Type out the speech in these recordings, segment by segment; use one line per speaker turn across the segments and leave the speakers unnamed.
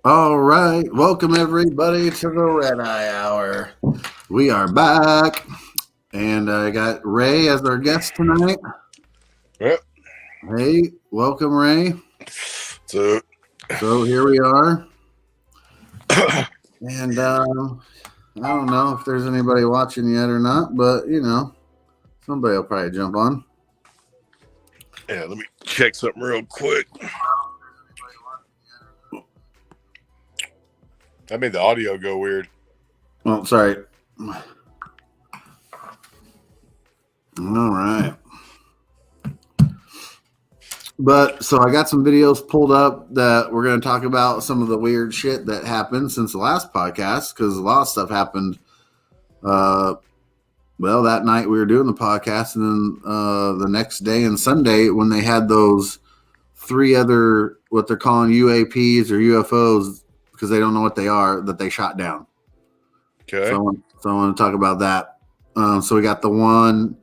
All right. Welcome, everybody, to the Red Eye Hour. We are back, and I got Ray as our guest tonight.
Yep.
Hey, welcome, Ray.
So
here we are. And I don't know if there's anybody watching yet or not, but, somebody will probably jump on.
yeah, let me check something real quick. That made the audio go weird.
Oh, sorry. All right. But so I got some videos pulled up that we're going to talk about some of the weird shit that happened since the last podcast, because a lot of stuff happened. Well, that night we were doing the podcast, and then the next day and Sunday when they had those 3 other, what they're calling UAPs or UFOs, because they don't know what they are, that they shot down.
Okay.
So I want to talk about that. So we got the one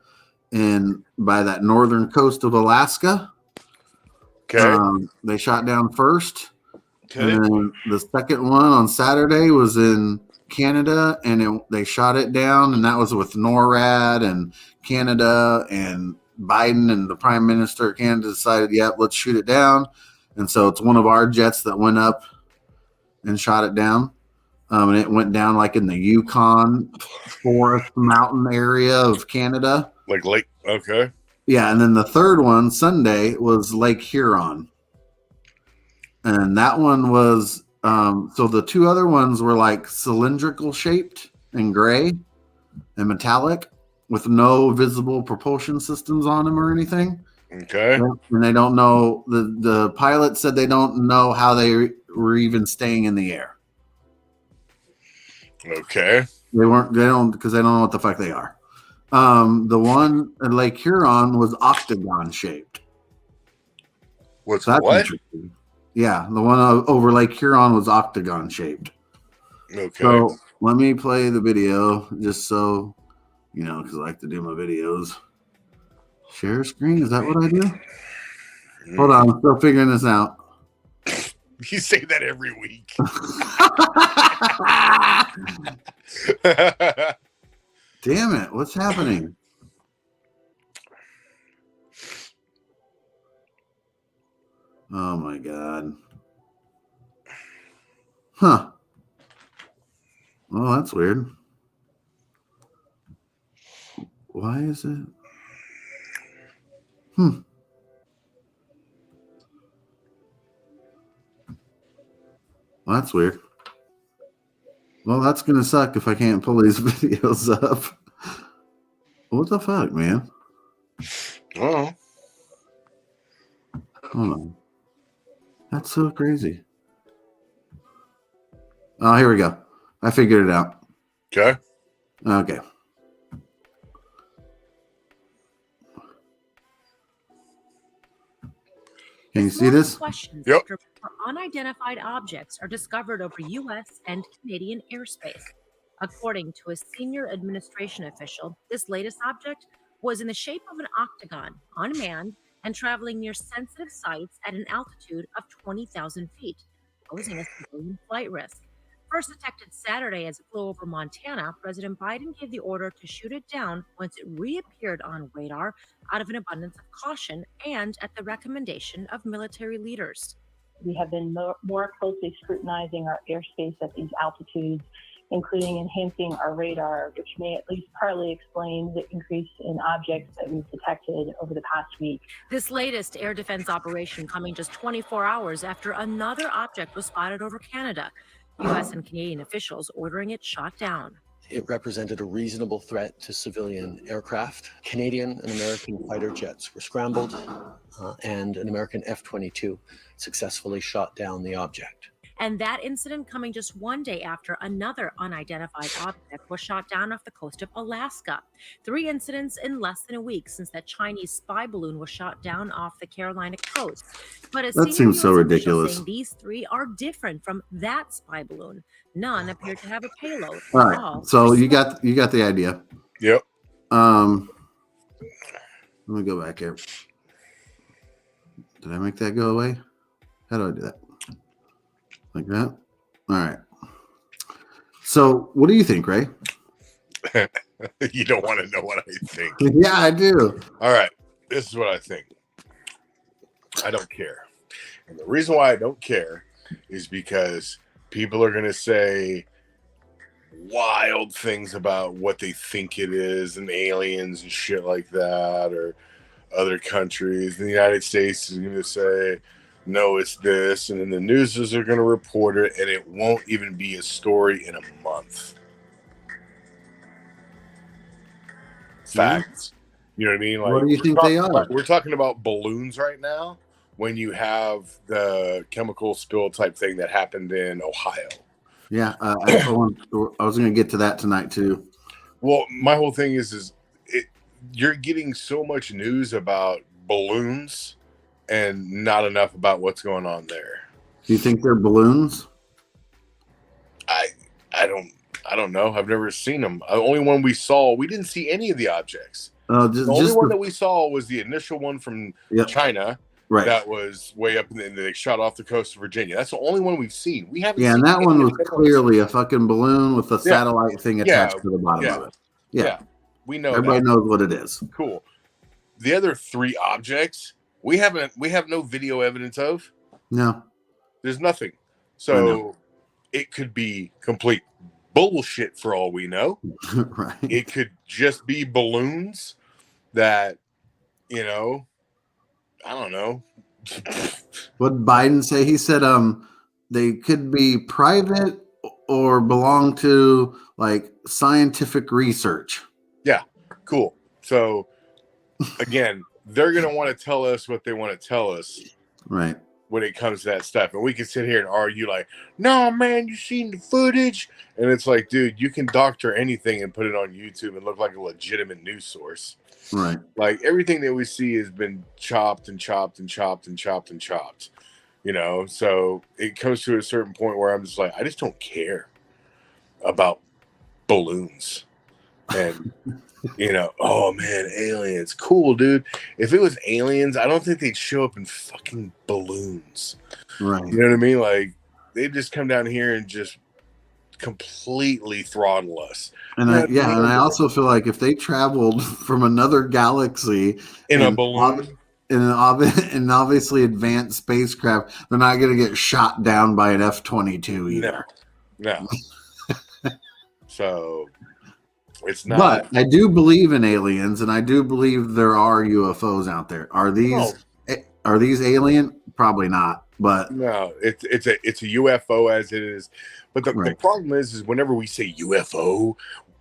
by that northern coast of Alaska.
Okay.
They shot down first.
Okay.
And then the second one on Saturday was in Canada, and they shot it down, and that was with NORAD and Canada, and Biden and the Prime Minister of Canada decided, yep, let's shoot it down. And so it's one of our jets that went up and shot it down. And it went down like in the Yukon forest mountain area of Canada.
Like Lake. Okay.
Yeah, and then the third one, Sunday, was Lake Huron. And that one was, so the 2 other ones were like cylindrical shaped and gray and metallic with no visible propulsion systems on them or anything.
Okay.
And they don't know, the pilot said they don't know how they were even staying in the air.
Okay.
They don't because they don't know what the fuck they are. The one at Lake Huron was octagon shaped.
What's
So that's
what?
interesting. Yeah, the one over Lake Huron was octagon shaped.
Okay.
So let me play the video just so, because I like to do my videos. Share screen? Is that what I do? Hold on, I'm still figuring this out.
You say that every week.
Damn it, what's happening? Oh my God. Huh. Oh, that's weird. Why is it? Well, that's weird. Well, that's going to suck if I can't pull these videos up. What the fuck, man?
Oh.
Hold on. That's so crazy. Oh, here we go. I figured it out.
Okay.
Okay. Can you see this?
Questions
Yep.
after unidentified objects are discovered over U.S. and Canadian airspace. According to a senior administration official, this latest object was in the shape of an octagon, unmanned, and traveling near sensitive sites at an altitude of 20,000 feet, posing a civilian flight risk. First detected Saturday as it flew over Montana, President Biden gave the order to shoot it down once it reappeared on radar out of an abundance of caution and at the recommendation of military leaders.
We have been more closely scrutinizing our airspace at these altitudes, including enhancing our radar, which may at least partly explain the increase in objects that we've detected over the past week.
This latest air defense operation coming just 24 hours after another object was spotted over Canada. U.S. and Canadian officials ordering it shot down.
It represented a reasonable threat to civilian aircraft. Canadian and American fighter jets were scrambled, and an American F-22 successfully shot down the object.
And that incident coming just one day after another unidentified object was shot down off the coast of Alaska. 3 incidents in less than a week since that Chinese spy balloon was shot down off the Carolina coast. But
That seems so ridiculous.
These 3 are different from that spy balloon. None appear to have a payload.
All right. So you got the idea.
Yep.
Let me go back here. Did I make that go away? How do I do that? Like that? All right. So, what do you think, Ray?
You don't want to know what I think.
Yeah, I do.
All right. This is what I think. I don't care. And the reason why I don't care is because people are going to say wild things about what they think it is and aliens and shit like that, or other countries. And the United States is going to say, no, it's this. And then the newses are going to report it, and it won't even be a story in a month. Facts. You know what I mean? Like,
What do you think they are?
We're talking about balloons right now when you have the chemical spill type thing that happened in Ohio.
Yeah, I was going to get to that tonight too.
Well, my whole thing is you're getting so much news about balloons and not enough about what's going on there.
Do you think they're balloons?
I don't know. I've never seen them. The only one we saw, we didn't see any of the objects. The only one that we saw was the initial one from China.
Right.
That was way up and they shot off the coast of Virginia. That's the only one we've seen. We haven't.
Yeah,
seen
and that one was clearly a fucking balloon with a satellite thing attached to the bottom of it. Yeah.
We know.
Everybody knows what it is.
Cool. The other three objects we have no video evidence of.
No.
There's nothing. So it could be complete bullshit for all we know.
Right.
It could just be balloons that, I don't know.
What did Biden say? He said they could be private or belong to like scientific research.
Yeah, cool. So again, they're gonna want to tell us what they want to tell us,
right?
When it comes to that stuff, and we can sit here and argue like, "No, man, you seen the footage?" And it's like, dude, you can doctor anything and put it on YouTube and look like a legitimate news source.
Right.
Like everything that we see has been chopped and chopped and chopped and chopped and chopped. So it comes to a certain point where I'm just like, I just don't care about balloons. And oh man, aliens. Cool, dude. If it was aliens, I don't think they'd show up in fucking balloons.
Right.
You know what I mean? Like they'd just come down here and just completely throttle us.
And I also feel like if they traveled from another galaxy
in a balloon,
in an obviously advanced spacecraft, they're not going to get shot down by an F-22 either.
No. So it's not.
But I do believe in aliens, and I do believe there are UFOs out there. Are these alien? Probably not. But
no, it's a UFO as it is. But the problem is whenever we say UFO,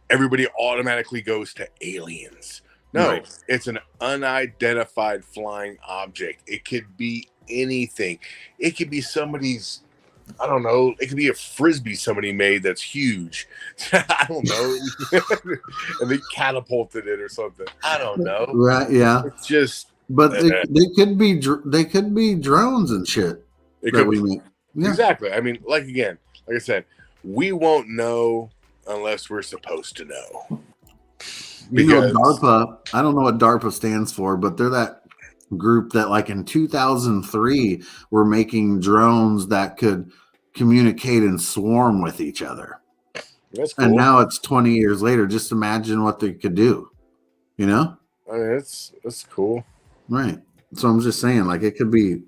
everybody automatically goes to aliens. No, It's an unidentified flying object. It could be anything. It could be somebody's, I don't know, it could be a Frisbee somebody made that's huge. I don't know. And they catapulted it or something. I don't know.
Right, yeah.
It's just...
But they could be drones and shit.
It could be. Yeah. Exactly. I mean, like I said, we won't know unless we're supposed to know. Because
DARPA, I don't know what DARPA stands for, but they're that group that like in 2003 were making drones that could communicate and swarm with each other.
That's cool.
And now it's 20 years later. Just imagine what they could do. I mean,
that's cool.
Right. So I'm just saying, like, it could be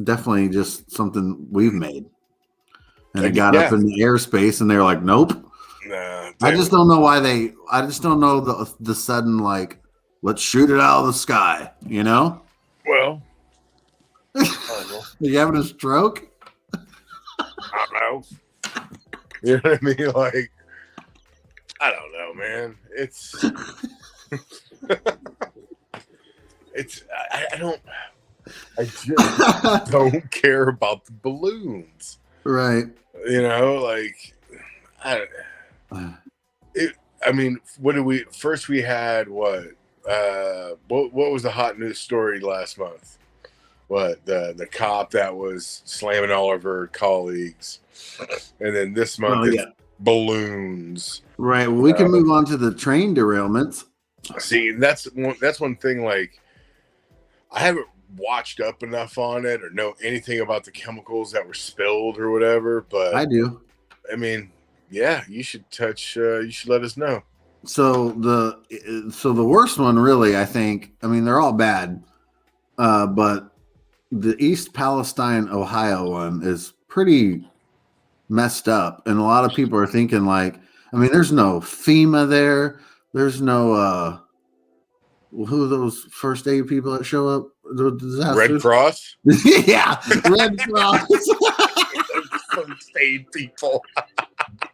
definitely just something we've made. And it got up in the airspace and they're like, nope.
Nah,
I just don't know why I just don't know the sudden, like, let's shoot it out of the sky,
Well,
are you having a stroke?
I don't know. You know what I mean? Like, I don't know, man. It's I just don't care about the balloons.
Right.
We had what was the hot news story last month? What, the cop that was slamming all of her colleagues, and then this month it's balloons.
Right. Well, we can move on to the train derailments.
See, that's one thing. Like, I haven't watched up enough on it or know anything about the chemicals that were spilled or whatever, but
I do.
I mean, yeah, you should touch. You should let us know.
So the worst one, really, I think. I mean, they're all bad, but the East Palestine, Ohio one is pretty messed up, and a lot of people are thinking like, I mean, there's no FEMA there. There's no who are those first aid people that show up? The disasters?
Red Cross.
Yeah, Red Cross.
First aid people.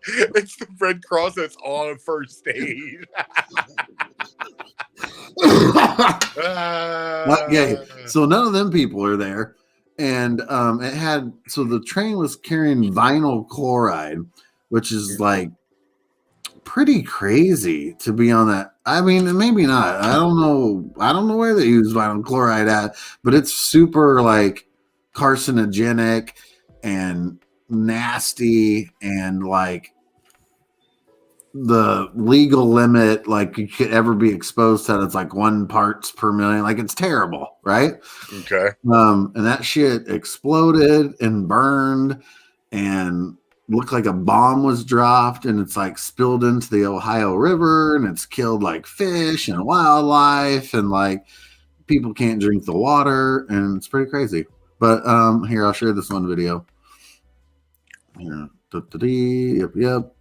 It's the Red Cross that's on first aid.
Okay, so none of them people are there, and it had the train was carrying vinyl chloride, which is like pretty crazy to be on that. I mean, maybe not. I don't know where they use vinyl chloride at, but it's super like carcinogenic and nasty, and like the legal limit like you could ever be exposed to it's like 1 parts per million. Like it's terrible, right?
Okay.
And that shit exploded and burned and looked like a bomb was dropped, and it's like spilled into the Ohio River, and it's killed like fish and wildlife, and like people can't drink the water, and it's pretty crazy. But here, I'll share this one video. Here. Yep.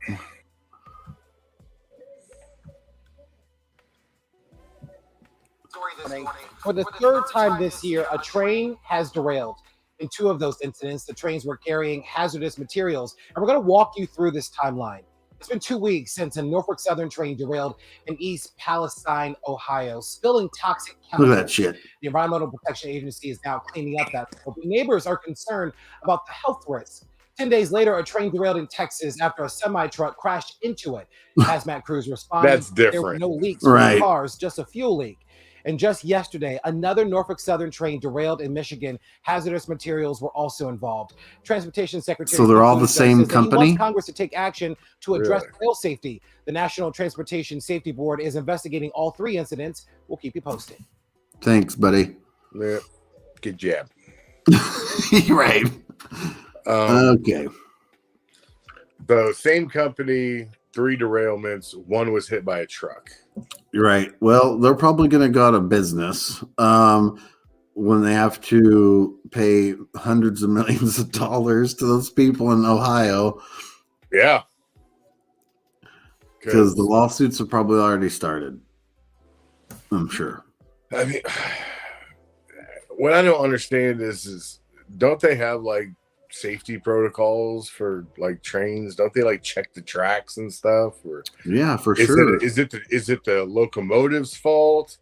For the third time this year, a train has derailed. In 2 of those incidents, the trains were carrying hazardous materials. And we're going to walk you through this timeline. It's been 2 weeks since a Norfolk Southern train derailed in East Palestine, Ohio, spilling toxic chemicals.
Look at that shit.
The Environmental Protection Agency is now cleaning up that. But neighbors are concerned about the health risks. 10 days later, a train derailed in Texas after a semi-truck crashed into it. Hazmat crews responded.
That's different.
There were no leaks
Right.
from cars, just a fuel leak. And just yesterday, another Norfolk Southern train derailed in Michigan. Hazardous materials were also involved. Transportation Secretary.
So they're all the
Steve
same
says that he
company?
wants Congress to take action to address
Really?
rail safety. The National Transportation Safety Board is investigating all 3 incidents. We'll keep you posted.
Thanks, buddy.
Yeah. Good job.
Right. Okay.
The same company, 3 derailments. 1 was hit by a truck.
You're right. Well, they're probably going to go out of business when they have to pay hundreds of millions of dollars to those people in Ohio,
Yeah.
because the lawsuits have probably already started. I'm sure.
I mean, what I don't understand is don't they have like safety protocols for like trains? Don't they like check the tracks and stuff? Or
Yeah, for sure.
is it the locomotive's fault?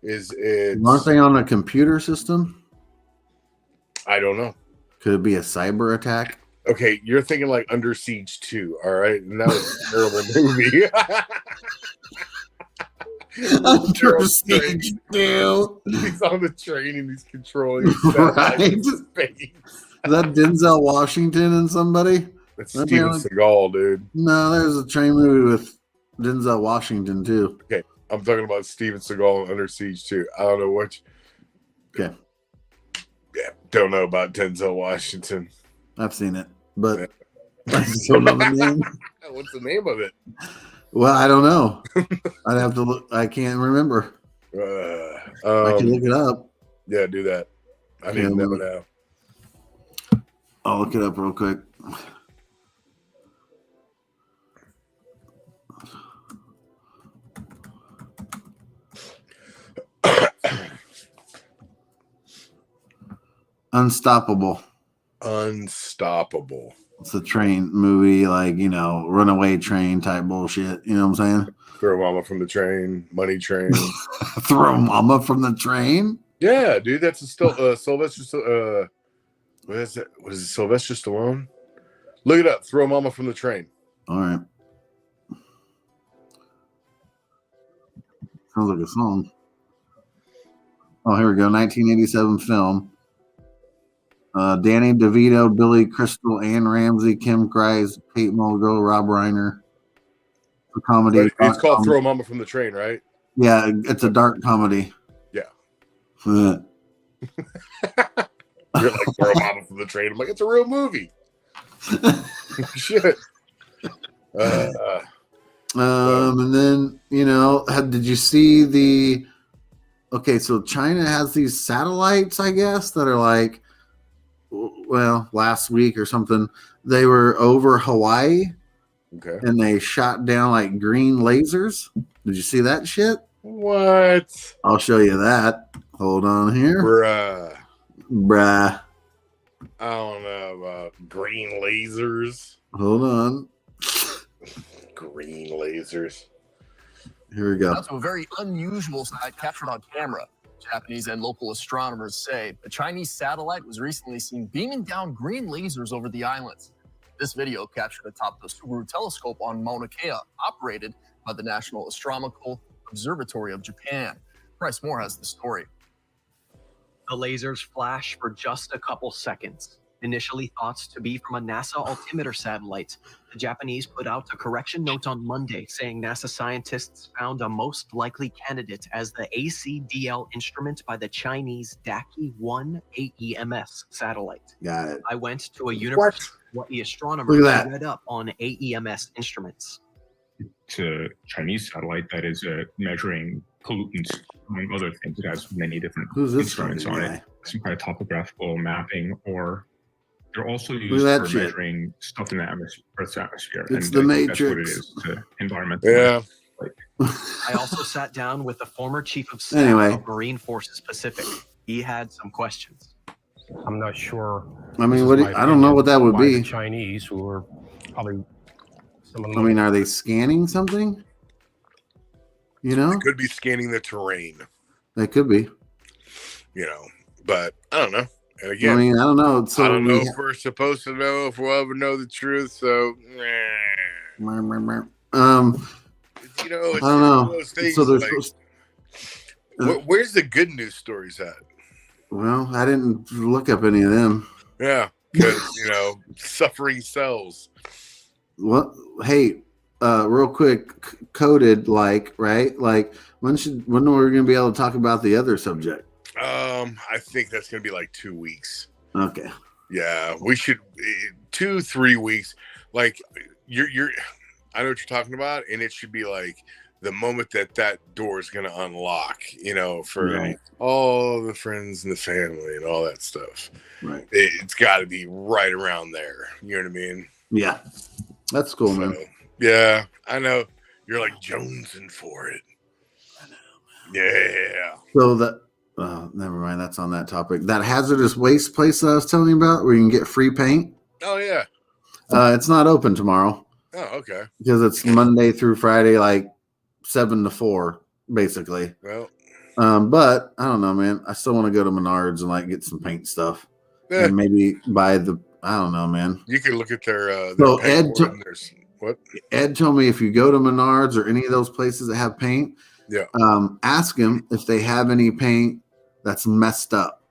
Is it?
Aren't they on a computer system?
I don't know.
Could it be a cyber attack?
Okay, you're thinking like Under Siege 2, all right? And that was a terrible movie.
Under Siege 2.
He's on the train and he's controlling
Right.
space.
Is that Denzel Washington and somebody?
That's
That'd
Steven
be like-
Seagal, dude.
No, there's a train movie with Denzel Washington too.
I'm talking about Steven Seagal and Under Siege 2. I don't know which.
Okay.
Yeah, don't know about Denzel Washington.
I've seen it, but I just don't know the name.
What's the name of it?
Well, I don't know. I'd have to look. I can't remember. I can look it up.
Yeah, do that. I need to know now.
I'll look it up real quick. Unstoppable.
Unstoppable.
It's a train movie, like, you know, runaway train type bullshit. You know what I'm saying?
Throw mama from the train, money train.
Throw mama from the train?
Yeah, dude, that's still Sylvester. What is it? What is it? Sylvester Stallone? Look it up. Throw mama from the train.
All right. Sounds like a song. Oh, here we go. 1987 film. Danny DeVito, Billy Crystal, Ann Ramsey, Kim Grice, Kate Mulgrew, Rob Reiner. For comedy.
But it's called Throw Mama from the Train, right?
Yeah, it's a dark comedy.
Yeah.
Uh,
You're like, Throw Mama from the Train. I'm like, it's a real movie. Shit.
And then, did you see the? Okay, so China has these satellites, I guess, that are like, well, last week or something, they were over Hawaii.
Okay.
And they shot down like green lasers. Did you see that shit?
What?
I'll show you that. Hold on here. Bruh.
I don't know about green lasers.
Hold on.
Green lasers.
Here we go.
That's a very unusual sight captured on camera. Japanese and local astronomers say a Chinese satellite was recently seen beaming down green lasers over the islands. This video captured atop the Subaru telescope on Mauna Kea, operated by the National Astronomical Observatory of Japan. Bryce Moore has the story.
The lasers flash for just a couple seconds. Initially thought to be from a NASA altimeter satellite, the Japanese put out a correction note on Monday saying NASA scientists found a most likely candidate as the ACDL instrument by the Chinese Daki-1 AEMS satellite.
Got it.
I went to a university what the astronomers
Look at that.
read up on AEMS instruments.
It's a Chinese satellite that is measuring pollutants, among other things. It has many different
Who's this
instruments on
guy?
it. Some kind of topographical mapping, or they're also
Look
used
at
for
that shit.
measuring stuff in the Earth's atmosphere.
It's
and
the
I think that's what it
Matrix.
is, the environmental.
Yeah.
I also sat down with the former chief of staff
Anyway.
of Marine Forces Pacific. He had some questions.
I'm not sure.
I mean,
This is my
I don't know what that would
by the
be.
Chinese, who are probably some of
I
them.
mean, are they scanning something?
Could be scanning the terrain,
They could be.
But I don't know. And
I
again,
mean, I don't know. So
I don't know if we're supposed to know, if we'll ever know the truth. So,
I
it's
don't
just
know.
one of those things,
So there's
like,
supposed.
where's the good news stories at?
Well, I didn't look up any of them.
Yeah, because suffering cells.
What? Hey, real quick, coded right? Like when are we gonna be able to talk about the other subject?
I think that's gonna be like 2 weeks.
Okay.
Yeah, we should 2-3 weeks. Like you're I know what you're talking about, and it should be like the moment that door is gonna unlock, for
Right.
all the friends and the family and all that stuff.
Right.
It's got to be right around there. You know what I mean?
Yeah. That's cool, man.
So, yeah, I know you're like jonesing for it.
I know.
Yeah.
So never mind. That's on that topic. That hazardous waste place that I was telling you about, where you can get free paint.
Oh yeah.
It's not open tomorrow
Oh okay.
because it's Monday through Friday, like 7 to 4, basically.
Well.
But I don't know, man. I still want to go to Menards and like get some paint stuff,
Yeah.
and maybe buy the. I don't know, man.
You can look at their
So
paint
Ed
board and there's what?
Ed told me if you go to Menards or any of those places that have paint,
Yeah.
ask them if they have any paint that's messed up,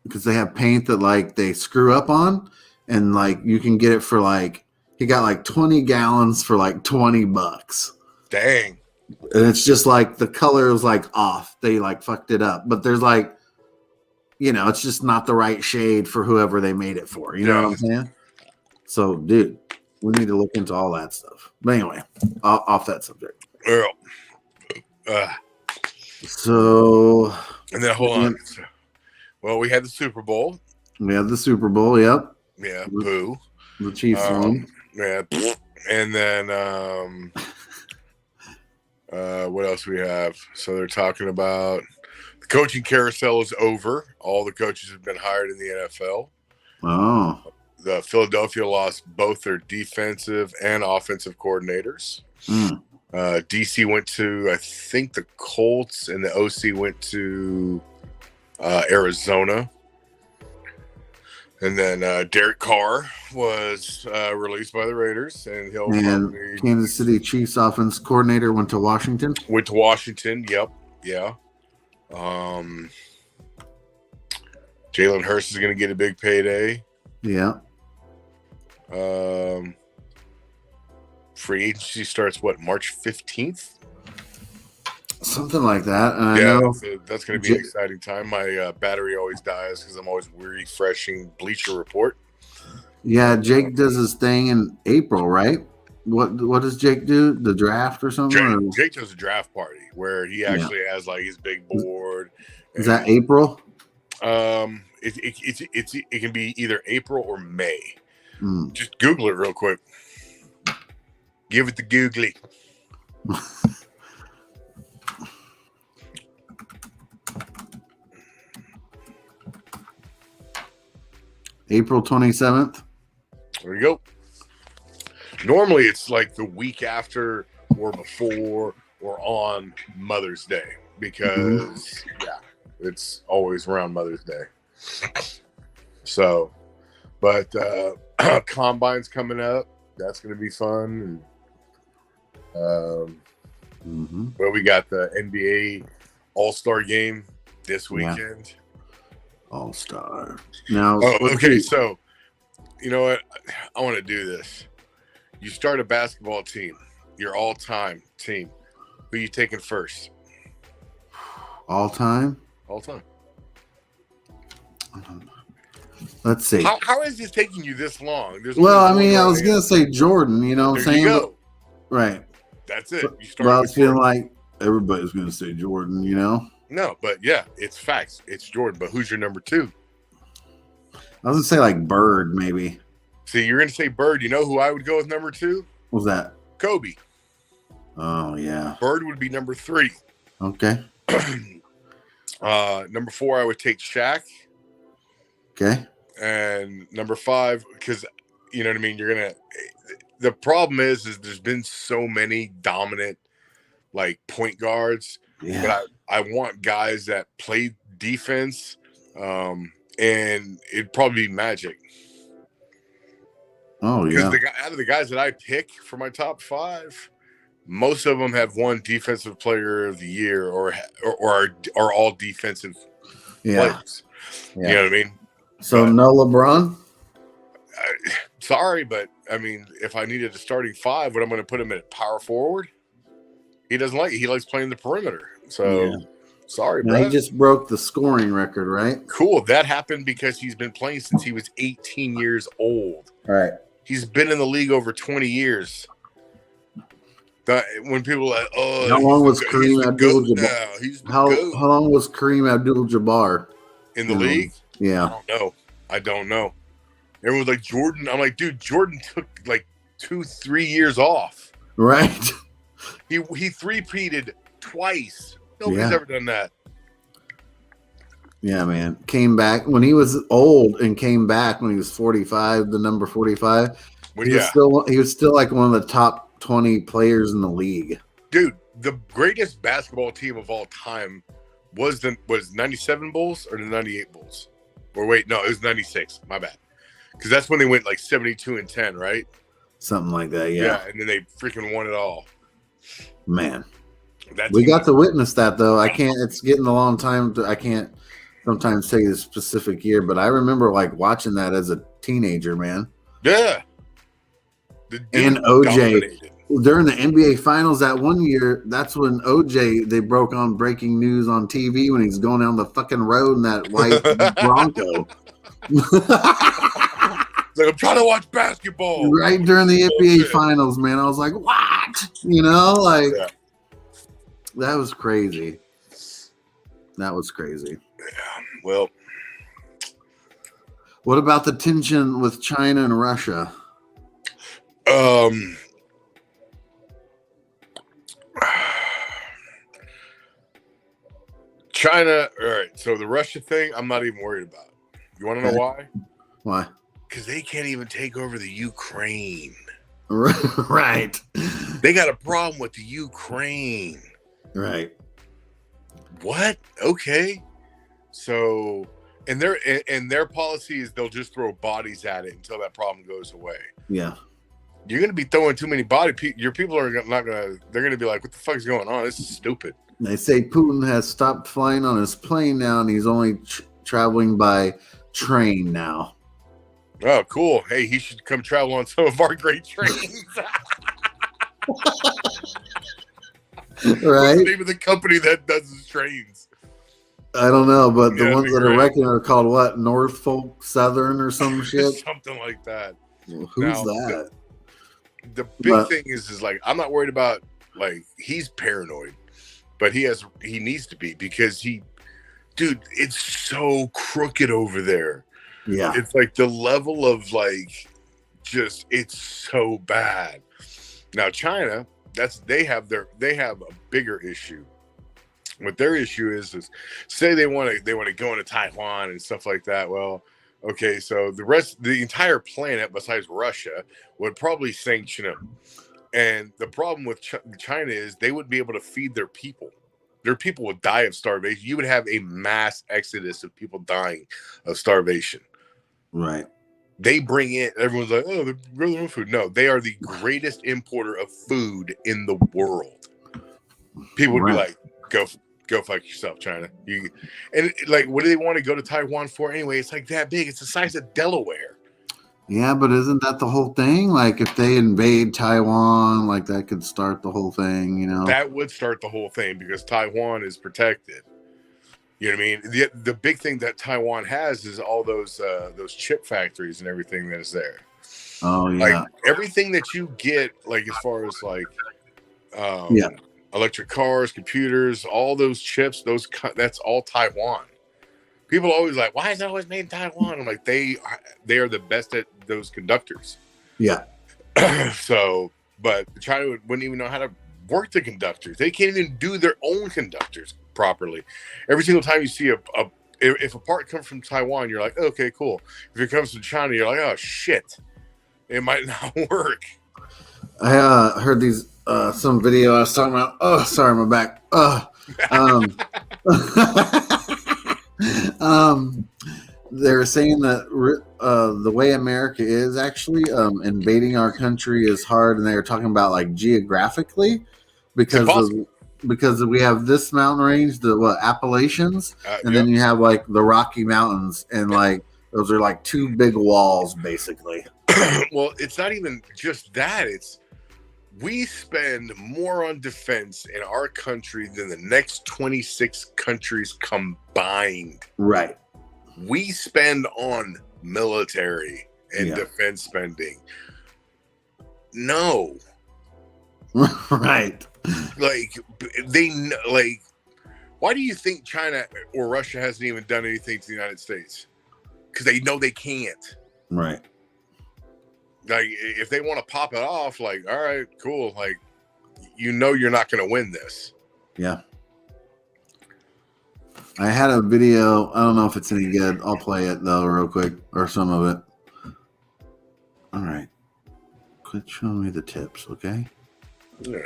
because they have paint that like they screw up on, and like you can get it for like he got like 20 gallons for like $20,
Dang.
and it's just like the color was like off. They like fucked it up, but there's like, it's just not the right shade for whoever they made it for. You know what I'm saying? So, dude, we need to look into all that stuff. But anyway, off that subject.
Earl.
So,
And then hold on. Well, we had the Super Bowl.
we have the Super Bowl. Yep.
Yeah. Boo.
The Chiefs won.
Yeah. And then what else we have? So they're talking about the coaching carousel is over. All the coaches have been hired in the NFL.
Oh.
The Philadelphia lost both their defensive and offensive coordinators.
Mm.
DC went to, I think, the Colts, and the OC went to Arizona. And then Derek Carr was released by the Raiders, and he'll
And
probably
Kansas City Chiefs offense coordinator went to Washington.
went to Washington. Yep, yeah. Jalen Hurts is going to get a big payday.
Yeah.
Free agency starts March 15th?
Something like that. And I
Yeah,
know
that's going to be an exciting time. My battery always dies because I'm always refreshing Bleacher Report.
Yeah, Jake does his thing in April, right? What does Jake do? The draft or something?
Jake does a draft party where he actually has like his big board.
Is that April?
It can be either April or May.
Mm.
Just Google it real quick. Give it the googly.
April 27th.
There you go. Normally it's like the week after or before or on Mother's Day because it's always around Mother's Day. So, but Combine's coming up. That's going to be fun. But we got the NBA All-Star game this weekend.
All-Star. Now,
okay, so you know what? I want to do this. You start a basketball team, your all-time team. Who you taking first?
All-time?
All-time.
Let's see.
How is this taking you this long?
I mean, I was going to say Jordan, you know what I'm saying?
You go.
Right.
That's it. You start.
Well, I was feeling like everybody's going to say Jordan, you know?
No, but yeah, it's facts. It's Jordan. But who's your number two?
I was going to say like Bird, maybe.
See, you're going to say Bird. You know who I would go with number two?
What's that?
Kobe.
Oh, yeah.
Bird would be number three.
Okay.
Number four, I would take Shaq.
Okay.
And number five, because you know what I mean. The problem is there's been so many dominant like point guards.
Yeah.
But I want guys that play defense, and it'd probably be Magic.
Oh yeah.
Because out of the guys that I pick for my top five, most of them have won Defensive Player of the Year or are all defensive players.
Yeah.
You know what I mean?
So no LeBron?
Sorry, but I mean, if I needed a starting five, what I'm going to put him at power forward? He doesn't like it. He likes playing the perimeter. So sorry, bro.
He just broke the scoring record, right?
Cool. That happened because he's been playing since he was 18 years old.
All right.
He's been in the league over 20 years. When people are like, oh,
how long was Kareem
Abdul-Jabbar?
How long was Kareem Abdul-Jabbar
in the league?
Yeah.
I don't know. Everyone's like Jordan. I'm like, dude, Jordan took like 2-3 years off.
Right.
He three-peated twice. Nobody's ever done that.
Yeah, man. Came back when he was old and came back when he was 45, the number 45. He was still like one of the top 20 players in the league.
Dude, the greatest basketball team of all time was 97 Bulls or the 98 Bulls? Or wait, no, it was 96. My bad. Because that's when they went like 72-10, right?
Something like that, yeah.
And then they freaking won it all.
Man. We got to witness that, though. It's getting a long time. I can't sometimes say the specific year, but I remember like watching that as a teenager, man.
Yeah.
And OJ. During the NBA Finals that one year, that's when OJ, they broke on breaking news on TV when he's going down the fucking road in that white Bronco.
Like, I'm trying to watch basketball.
Right during the NBA Finals, man. I was like, what? You know, like, that was crazy. That was crazy.
Yeah, well.
What about the tension with China and Russia?
China, all right. So the Russia thing, I'm not even worried about. You want to know why?
Why?
Because they can't even take over the Ukraine.
Right.
They got a problem with the Ukraine.
Right.
What? Okay. So, and their policy is they'll just throw bodies at it until that problem goes away.
Yeah.
You're going to be throwing too many your people are not going to, they're going to be like, what the fuck is going on? This is stupid.
They say Putin has stopped flying on his plane now, and he's only traveling by train now.
Oh, cool. Hey, he should come travel on some of our great trains.
Right?
What's the name of the company that does his trains?
I don't know, but the ones that are wrecking are called what? Norfolk Southern or some shit?
Something like that.
Well, who's that?
the big thing is like, I'm not worried about, like, he's paranoid, but he needs to be, because dude, it's so crooked over there.
Yeah.
It's like the level of like, it's so bad. Now China, they have a bigger issue. What their issue is say they want to go into Taiwan and stuff like that. Well, okay, so the entire planet besides Russia would probably sanction them. And the problem with China is they wouldn't be able to feed their people. Their people would die of starvation. You would have a mass exodus of people dying of starvation.
Right.
They bring in, everyone's like, oh, they're really no food. No, they are the greatest importer of food in the world. People would be like, go fuck yourself, China. And like, what do they want to go to Taiwan for anyway? It's like that big. It's the size of Delaware.
Yeah, but isn't that the whole thing? Like, if they invade Taiwan, like that could start the whole thing, you know?
That would start the whole thing because Taiwan is protected. You know what I mean? The big thing that Taiwan has is all those chip factories and everything that is there.
Oh yeah.
Like everything that you get, like as far as like, electric cars, computers, all those chips, that's all Taiwan. People are always like, why is it always made in Taiwan? I'm like, they are the best at those conductors.
Yeah.
So, but China wouldn't even know how to work the conductors. They can't even do their own conductors properly. Every single time you see if a part comes from Taiwan, you're like, okay, cool. If it comes from China, you're like, oh shit, it might not work.
I heard these some video I was talking about. Oh, sorry, my back. They were saying that the way America is actually invading our country is hard, and they were talking about like geographically because we have this mountain range, the Appalachians, and then you have like the Rocky Mountains, and like those are like two big walls basically.
Well, it's not even just that. We spend more on defense in our country than the next 26 countries combined.
Right.
We spend on military and defense spending. No.
Right.
Like, why do you think China or Russia hasn't even done anything to the United States? Because they know they can't.
Right.
Like, if they want to pop it off, like, all right, cool. Like, you know you're not going to win this.
Yeah. I had a video. I don't know if it's any good. I'll play it, though, real quick, or some of it. All right. Quit showing me the tips, okay?
Yeah.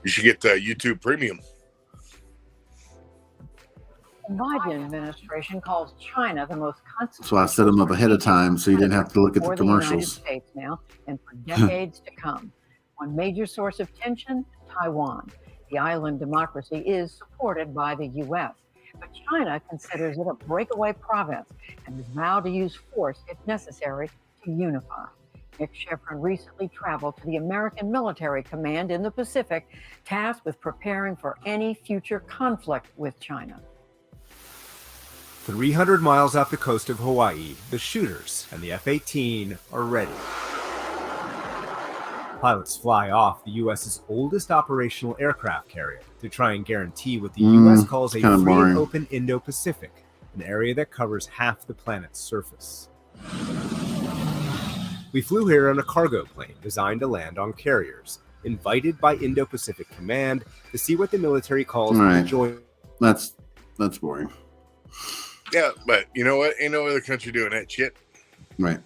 You should get YouTube Premium.
The Biden administration calls China the most consequential.
So I set them up ahead of time so you didn't have to look at the commercials.
For the United States now and for decades to come. One major source of tension, Taiwan. The island democracy is supported by the U.S., but China considers it a breakaway province and has vowed to use force if necessary to unify. Nick Sheffrin recently traveled to the American Military Command in the Pacific, tasked with preparing for any future conflict with China.
300 miles off the coast of Hawaii, the shooters and the F-18 are ready. Pilots fly off the U.S.'s oldest operational aircraft carrier to try and guarantee what the U.S. calls a free and open Indo-Pacific, an area that covers half the planet's surface. We flew here on a cargo plane designed to land on carriers, invited by Indo-Pacific Command to see what the military calls the joint.
That's boring.
Yeah, but you know what? Ain't no other country doing that shit.
Right.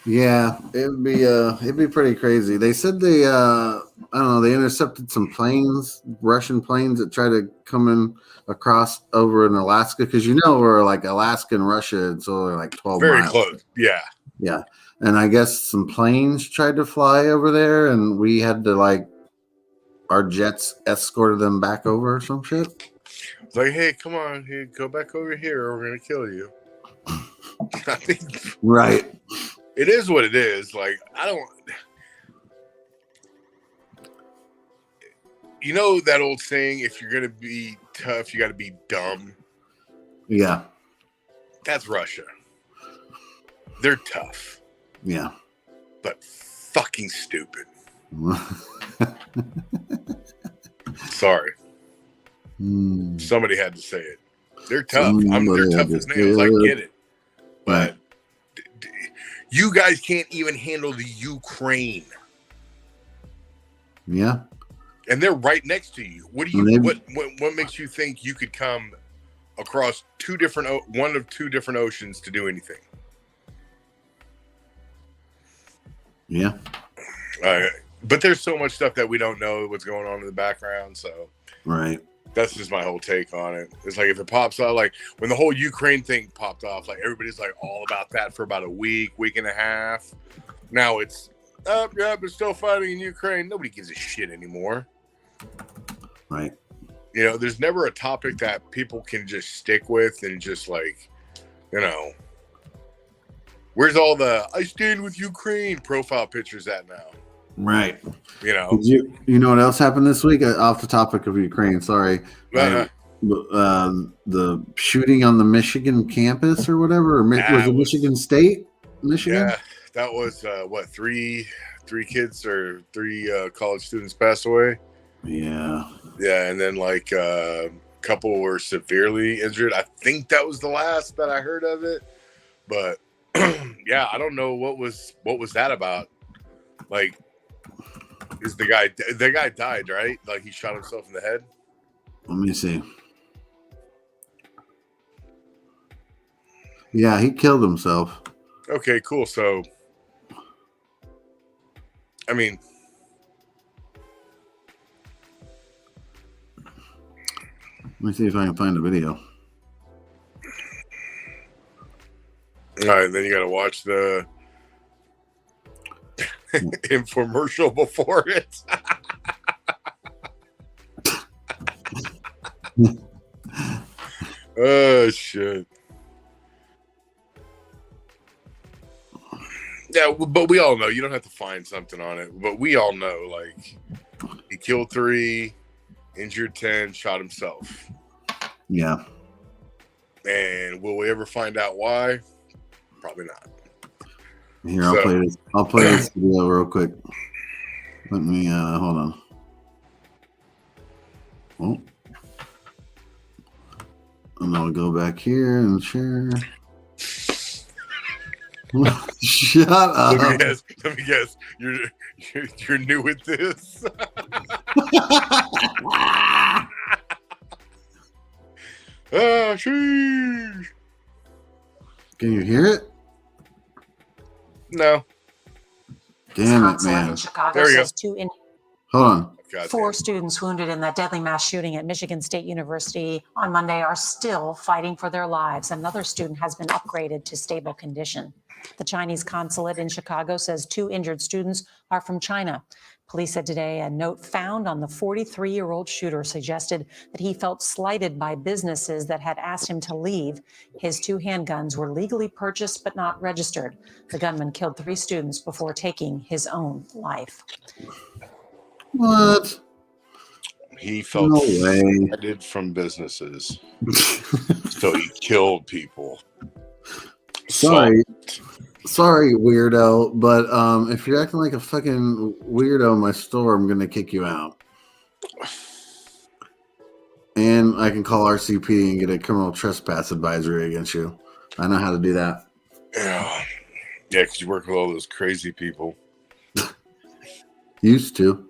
Yeah, it'd be pretty crazy. They said they I don't know, they intercepted some planes, Russian planes that tried to come in across over in Alaska, because we're like Alaska and Russia, it's only like 12
Very
miles.
close. Yeah.
Yeah. And I guess some planes tried to fly over there, and we had to our jets escorted them back over or some shit.
It's like, hey, come on, here, go back over here, or we're gonna kill you. I think
right.
It is what it is. Like, I don't. You know that old saying, if you're gonna be tough, you got to be dumb.
Yeah.
That's Russia. They're tough.
Yeah.
but fucking stupid. Sorry. Somebody had to say it. They're tough. They're tough as nails. I get it. But you guys can't even handle the Ukraine.
Yeah.
And they're right next to you. What makes you think you could come across one of two different oceans to do anything?
Yeah.
But there's so much stuff that we don't know what's going on in the background. So
right.
That's just my whole take on it. It's like if it pops out, like when the whole Ukraine thing popped off, like everybody's like all about that for about a week and a half. Now it's they're still fighting in Ukraine. Nobody gives a shit anymore.
Right.
You know, there's never a topic that people can just stick with and just like, you know, where's all the I stand with Ukraine profile pictures at now?
Right.
You know.
You know what else happened this week? Off the topic of Ukraine, sorry. The shooting on the Michigan campus or whatever, was it Michigan State? Michigan?
Yeah, that was three kids or three college students passed away.
Yeah.
Yeah, and then like a couple were severely injured. I think that was the last that I heard of it. But yeah, I don't know what was that about. Like, the guy died, right? Like he shot himself in the head.
Let me see. Yeah, he killed himself.
Okay, cool. So, I mean,
let me see if I can find a video.
All right, then you got to watch the infomercial before it. Oh shit. Yeah, but we all know you don't have to find something on it. But we all know, like, he killed 3, injured 10, shot himself.
Yeah.
And will we ever find out why? Probably not.
Here, I'll play this video real quick. Let me hold on. Oh. And I'll go back here and share. Shut up.
Let me guess. You're new at this. Sheesh.
Can you hear it?
No.
Damn it, man.
There you
go.
Hold on.
God
4 students wounded in that deadly mass shooting at Michigan State University on Monday are still fighting for their lives. Another student has been upgraded to stable condition. The Chinese consulate in Chicago says 2 injured students are from China. Police said today a note found on the 43-year-old shooter suggested that he felt slighted by businesses that had asked him to leave. His 2 handguns were legally purchased but not registered. The gunman killed 3 students before taking his own life.
What?
He felt slighted from businesses. So he killed people.
Sorry, weirdo, but if you're acting like a fucking weirdo in my store, I'm gonna kick you out. And I can call RCP and get a criminal trespass advisory against you. I know how to do that.
Yeah, because you work with all those crazy people.
Used to.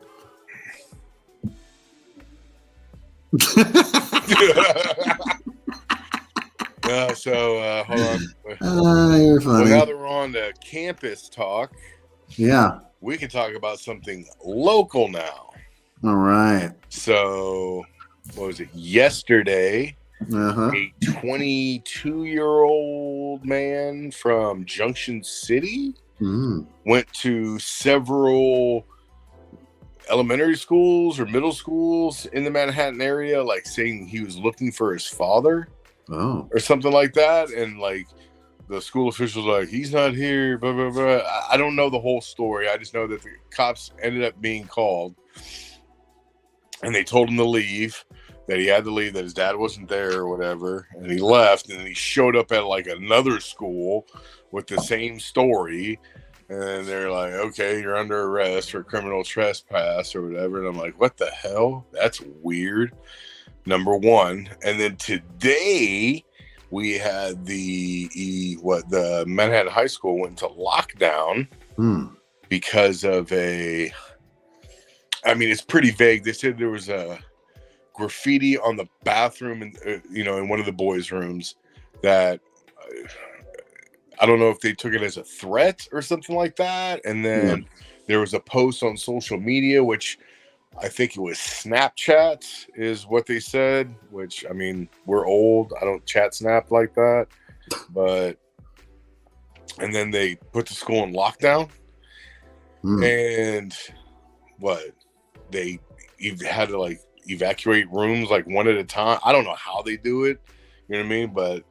Hold on.
You're funny.
Well, now that we're on the campus talk,
yeah,
we can talk about something local now.
All right.
So, what was it? Yesterday, a 22-year-old man from Junction City went to several elementary schools or middle schools in the Manhattan area, like saying he was looking for his father.
Oh.
Or something like that. And like the school officials like, he's not here, blah, blah, blah. I don't know the whole story. I just know that the cops ended up being called and they told him to leave, that he had to leave, that his dad wasn't there or whatever. And he left and then he showed up at like another school with the same story. And then they're like, okay, you're under arrest for criminal trespass or whatever. And I'm like, what the hell? That's weird. Number one. And then today we had the Manhattan High School went into lockdown because of it's pretty vague. They said there was a graffiti on the bathroom in one of the boys' rooms that I don't know if they took it as a threat or something like that. And then there was a post on social media, which I think it was Snapchat is what they said, which, I mean, we're old. I don't chat Snap like that. And then they put the school in lockdown. And they had to like evacuate rooms like one at a time. I don't know how they do it. You know what I mean? But,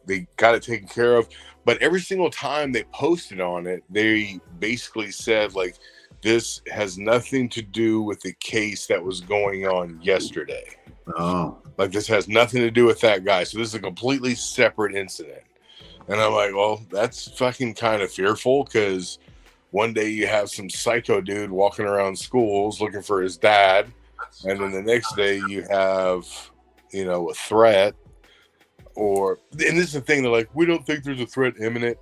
they got it taken care of. But every single time they posted on it, they basically said, like, this has nothing to do with the case that was going on yesterday.
Oh.
Like, this has nothing to do with that guy. So this is a completely separate incident. And I'm like, well, that's fucking kind of fearful, because one day you have some psycho dude walking around schools looking for his dad. And then the next day you have, a threat. And this is the thing, they're like, we don't think there's a threat imminent.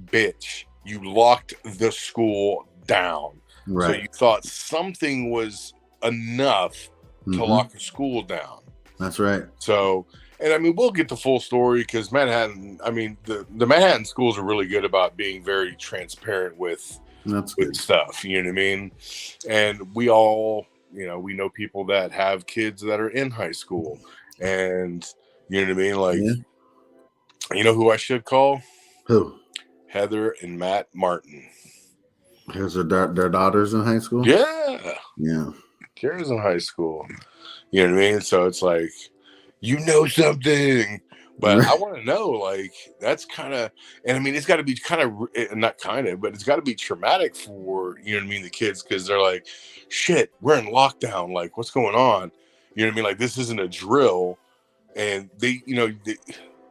Bitch, you locked the school down.
Right.
So you thought something was enough to lock the school down.
That's right.
So, and I mean, we'll get the full story, because Manhattan, I mean, the Manhattan schools are really good about being very transparent with stuff. You know what I mean? And we all, we know people that have kids that are in high school, and you know what I mean? Like, you know who I should call?
Who?
Heather and Matt Martin.
Here's their daughters in high school?
Yeah.
Yeah.
Kara's in high school. You know what I mean? So it's like, something. But I want to know, like, that's kind of, and I mean, it's got to be kind of, not kind of, but it's got to be traumatic for, the kids, because they're like, shit, we're in lockdown. Like, what's going on? You know what I mean? Like, this isn't a drill. And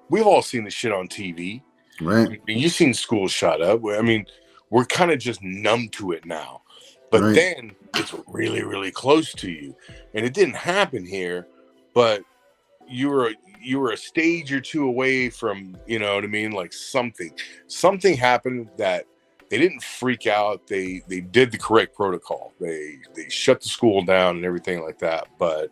we've all seen the shit on TV.
Right.
You've seen schools shut up. I mean, we're kind of just numb to it now. But then it's really, really close to you. And it didn't happen here, but you were a stage or two away from, you know what I mean? Like, something happened that they didn't freak out. They did the correct protocol. They shut the school down and everything like that. But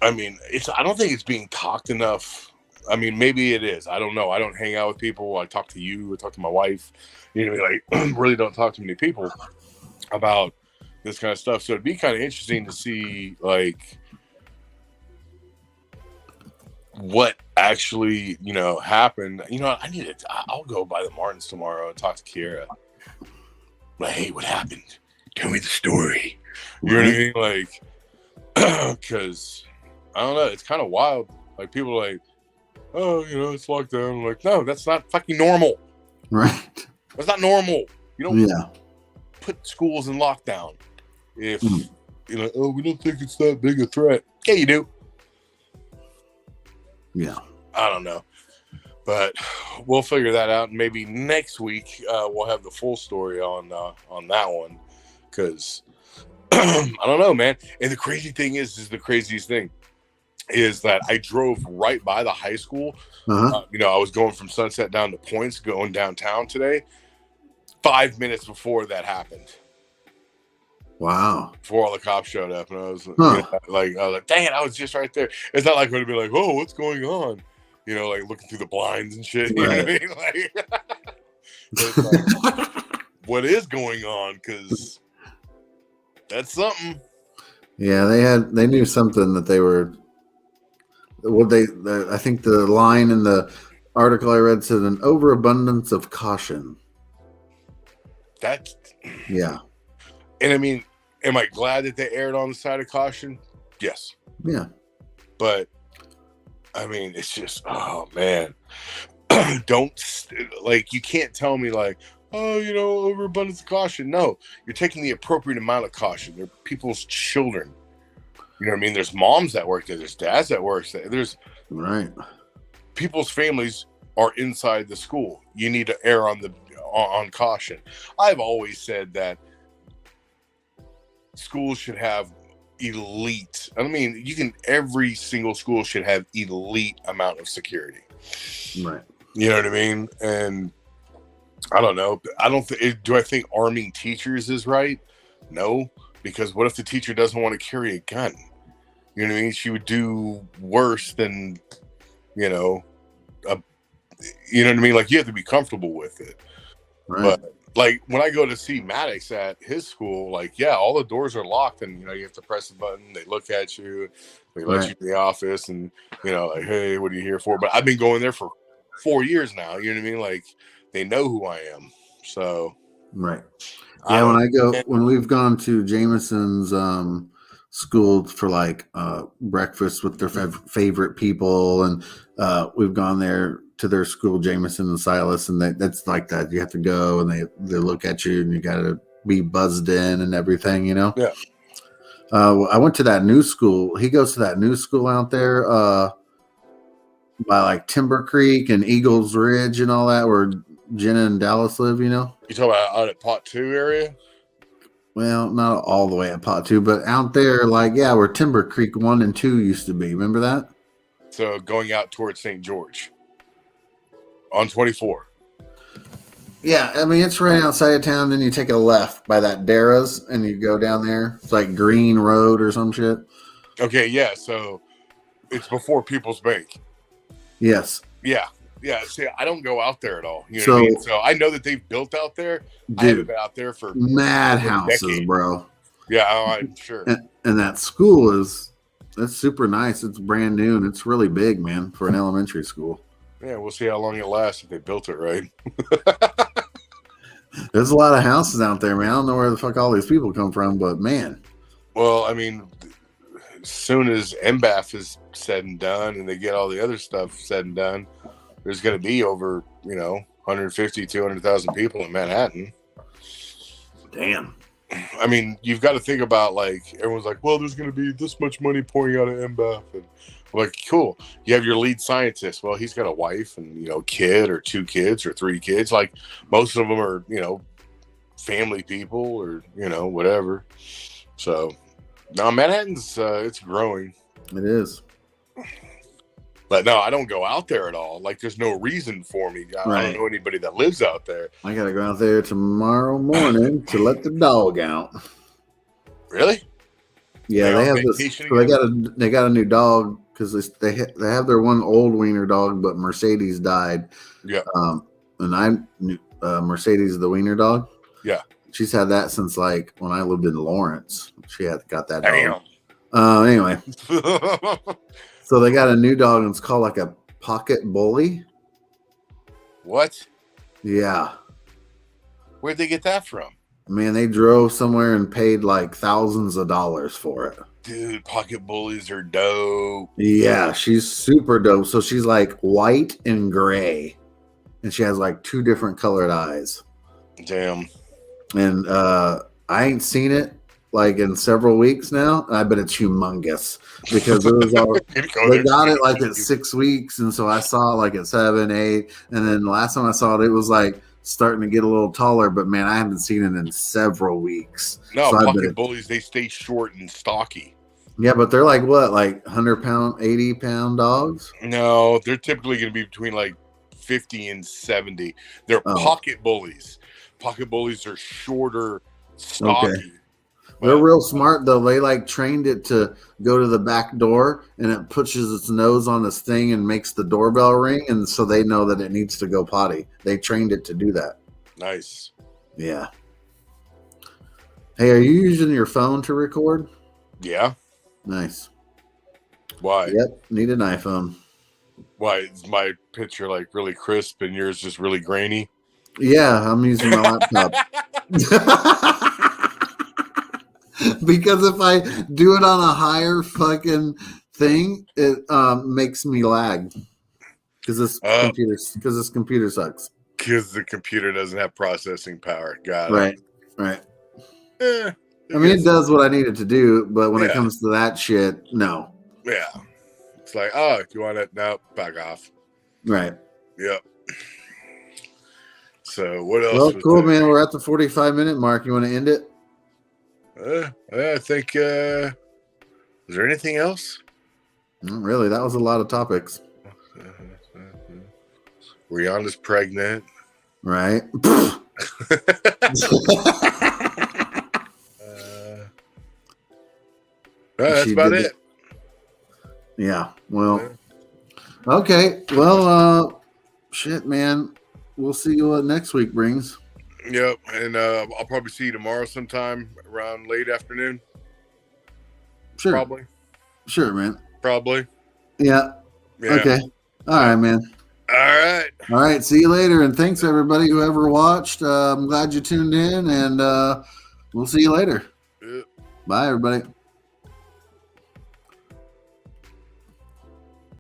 I mean, I don't think it's being talked enough. I mean, maybe it is. I don't know. I don't hang out with people. I talk to you. I talk to my wife. Like, really don't talk to many people about this kind of stuff. So it'd be kind of interesting to see, like, what actually, happened. I'll go by the Martins tomorrow and talk to Kiera. Like, hey, what happened? Tell me the story. You know what I mean? Like, because I don't know. It's kind of wild. Like, people are like, oh, it's locked down. I'm like, no, that's not fucking normal.
Right.
That's not normal. You don't put schools in lockdown if, oh, we don't think it's that big a threat. Yeah, you do.
Yeah.
I don't know. But we'll figure that out. And maybe next week we'll have the full story on that one. Because I don't know, man. And the crazy thing is the craziest thing is that I drove right by the high school. I was going from Sunset down to Points, going downtown today. 5 minutes before that happened.
Wow.
Before all the cops showed up. And I was like, dang it, I was just right there. It's not like we're going to be like, oh, what's going on? Like looking through the blinds and shit. You know what I mean? Like, it's like, what is going on? Because that's something.
Yeah, they knew something that they were. Well, I think the line in the article I read said an overabundance of caution. Yeah.
And I mean, am I glad that they erred on the side of caution? Yes.
Yeah.
But I mean, it's just, oh man, you can't tell me like, oh, overabundance of caution. No, you're taking the appropriate amount of caution. They're people's children. You know what I mean? There's moms that work there. There's dads that work there. There's
right.
People's families are inside the school. You need to err on caution. I've always said that schools should have elite. I mean, every single school should have elite amount of security.
Right.
You know what I mean? And I don't know. Do I think arming teachers is right? No, because what if the teacher doesn't want to carry a gun? You know what I mean? She would do worse than, you know what I mean? Like, you have to be comfortable with it.
Right.
But like when I go to see Maddox at his school, like, yeah, all the doors are locked, and you have to press the button. They look at you, they let you in the office, and like, hey, what are you here for? But I've been going there for 4 years now. You know what I mean? Like, they know who I am. So
right. Yeah, when we've gone to Jameson's school for like breakfast with their favorite people, and we've gone there to their school, Jameson and Silas, and that's like that. You have to go, and they look at you, and you got to be buzzed in and everything, Yeah. I went to that new school. He goes to that new school out there by like Timber Creek and Eagles Ridge and all that, where Jenna and Dallas live. You
talking about out at Pot 2 area?
Well, not all the way at Pot 2, but out there, like, where Timber Creek 1 and 2 used to be. Remember that?
So going out towards St. George on 24.
Yeah, I mean, it's right outside of town. Then you take a left by that Dera's, and you go down there. It's like Green Road or some shit.
Okay, yeah. So it's before People's Bank.
Yes.
Yeah. Yeah, see, I don't go out there at all. You know what I mean? So I know that they've built out there.
Dude,
I haven't been out there for
mad houses, bro.
Yeah, I'm sure.
And that school that's super nice. It's brand new, and it's really big, man, for an elementary school.
Yeah, we'll see how long it lasts if they built it right.
There's a lot of houses out there, man. I don't know where the fuck all these people come from, but man.
Well, I mean, as soon as MBAF is said and done, and they get all the other stuff said and done, there's going to be over, 150, 200,000 people in Manhattan.
Damn.
I mean, you've got to think about, like, everyone's like, well, there's going to be this much money pouring out of MBAF. And I'm like, cool. You have your lead scientist. Well, he's got a wife and, kid or 2 kids or 3 kids. Like, most of them are, family people or, whatever. So, no, Manhattan's, it's growing.
It is.
But no, I don't go out there at all. Like, there's no reason for me. I don't know anybody that lives out there.
I got to go out there tomorrow morning to let the dog out.
Really?
Yeah, they have this. So they got a new dog because they have their one old wiener dog, but Mercedes died.
Yeah.
And I knew Mercedes the wiener dog.
Yeah.
She's had that since like when I lived in Lawrence. She got that
dog.
Anyway. So they got a new dog, and it's called like a pocket bully.
What?
Yeah.
Where'd they get that from?
Man, they drove somewhere and paid like thousands of dollars for it.
Dude, pocket bullies are dope.
Yeah, she's super dope. So she's like white and gray, and she has like 2 different colored eyes.
Damn.
And I ain't seen it like in several weeks now. I bet it's humongous because it was all they got it like at 6 weeks, and so I saw it like at 7, 8, and then the last time I saw it, it was like starting to get a little taller. But man, I haven't seen it in several weeks.
No, so pocket bullies, they stay short and stocky.
Yeah, but they're like what, like 100-pound, 80-pound dogs?
No, they're typically going to be between like 50 and 70. They're pocket bullies. Pocket bullies are shorter, stocky.
Okay. They're real smart though. They like trained it to go to the back door, and it pushes its nose on this thing and makes the doorbell ring, and so they know that it needs to go potty. They trained it to do that.
Nice.
Yeah. Hey, are you using your phone to record?
Yeah.
Nice.
Why?
Yep. Need an iPhone.
Why is my picture like really crisp and yours just really grainy?
Yeah, I'm using my laptop. Because if I do it on a higher fucking thing, it makes me lag. Because this computer sucks.
Because the computer doesn't have processing power. Got
it. Right. I mean, it does what I need it to do, but when it comes to that shit, no.
Yeah. It's like, oh, if you want it, no, back off.
Right.
Yep. So what else?
Well,
was
cool,
there?
man. We're at the 45-minute mark. You want to end it?
I think. Is there anything else?
Not really. That was a lot of topics.
Rihanna's pregnant.
Right.
That's
She
about
did
it.
Yeah. Well. Okay. Well. Shit, man. We'll see what next week brings.
Yep, and I'll probably see you tomorrow sometime around late afternoon.
Sure.
Probably.
Sure, man.
Probably.
Yeah.
Yeah.
Okay. All right, man.
All right.
All right. See you later. And thanks, everybody, whoever watched. I'm glad you tuned in, and we'll see you later.
Yep.
Bye, everybody.